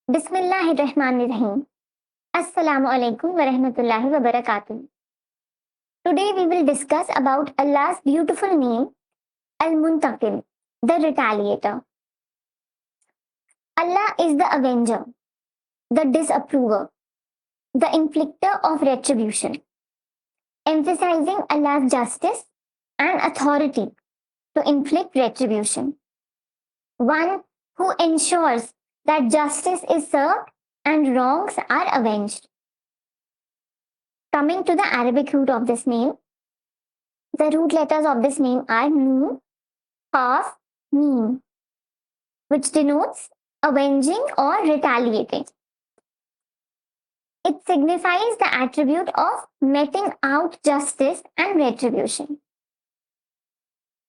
Bismillahirrahmanirrahim. Assalamu alaikum wa rahmatullahi wa barakatuh. Today we will discuss about Allah's beautiful name, Al-Muntaqim, the retaliator. Allah is the avenger, the disapprover, the inflictor of retribution, emphasizing Allah's justice and authority to inflict retribution. One who ensures that justice is served and wrongs are avenged. Coming to the Arabic root of this name, the root letters of this name are Nun, Qaf, Mim, which denotes avenging or retaliating. It signifies the attribute of meting out justice and retribution.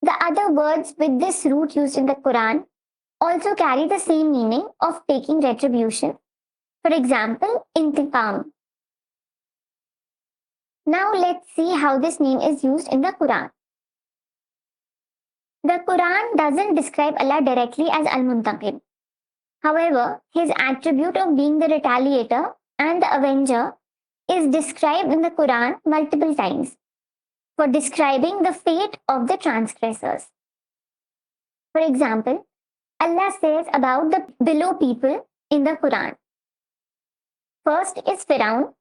The other words with this root used in the Quran also carry the same meaning of taking retribution. For example, intiqam. Now let's see how this name is used in the Quran. The Quran doesn't describe Allah directly as Al-Muntaqim. However, his attribute of being the retaliator and the avenger is described in the Quran multiple times for describing the fate of the transgressors. For example, Allah says about the below people in the Quran. First is Firaun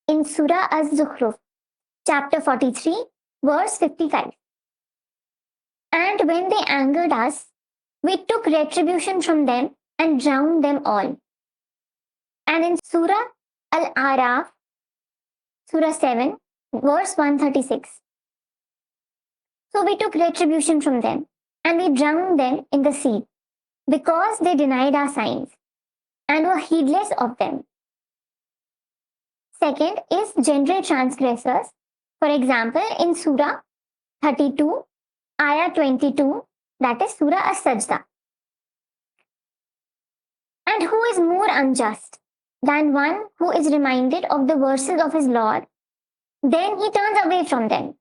in Surah Az-Zukhruf, chapter 43, verse 55. And when they angered us, we took retribution from them and drowned them all. And in Surah Al-Araf, Surah 7, verse 136. So we took retribution from them and we drowned them in the sea because they denied our signs and were heedless of them. Second is general transgressors. For example, in Surah 32, Ayah 22, that is Surah As-Sajda. And who is more unjust than one who is reminded of the verses of his Lord, then he turns away from them.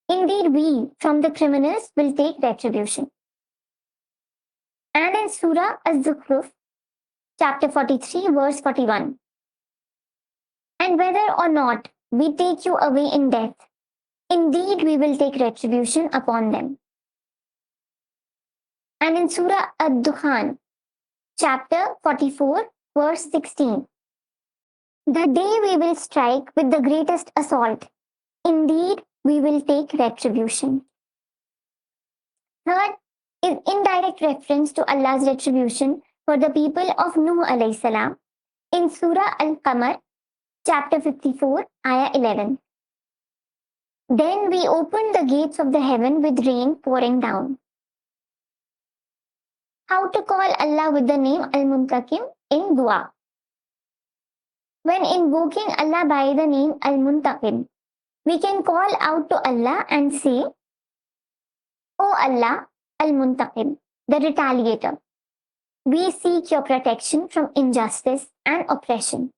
Indeed, we from the criminals will take retribution. And in Surah Az-Zukhruf, chapter 43, verse 41. And whether or not we take you away in death, indeed we will take retribution upon them. And in Surah Ad-Dukhan, chapter 44, verse 16. The day we will strike with the greatest assault, indeed we will take retribution. Third is indirect reference to Allah's retribution for the people of Nuh alayhi salam in Surah Al-Qamar, chapter 54, ayah 11. Then we opened the gates of the heaven with rain pouring down. How to call Allah with the name Al-Muntaqim in dua? When invoking Allah by the name Al-Muntaqim, we can call out to Allah and say, O Allah, Al-Muntaqim, the retaliator, we seek your protection from injustice and oppression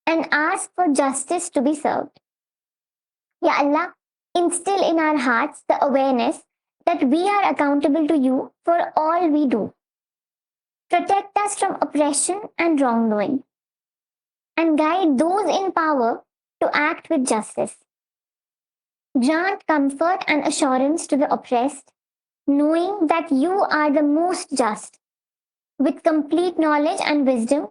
and ask for justice to be served. Ya Allah, instill in our hearts the awareness that we are accountable to you for all we do. Protect us from oppression and wrongdoing, and guide those in power to act with justice. Grant comfort and assurance to the oppressed, knowing that you are the most just, with complete knowledge and wisdom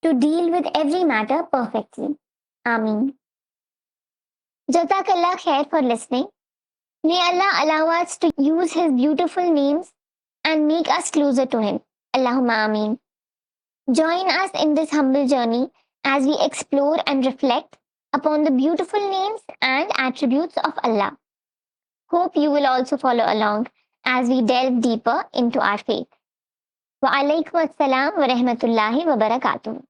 to deal with every matter perfectly. Ameen. Jazakallah khair for listening. May Allah allow us to use His beautiful names and make us closer to Him. Allahumma Ameen. Join us in this humble journey as we explore and reflect upon the beautiful names and attributes of Allah. Hope you will also follow along as we delve deeper into our faith. Wa alaikum assalam wa rahmatullahi wa barakatuh.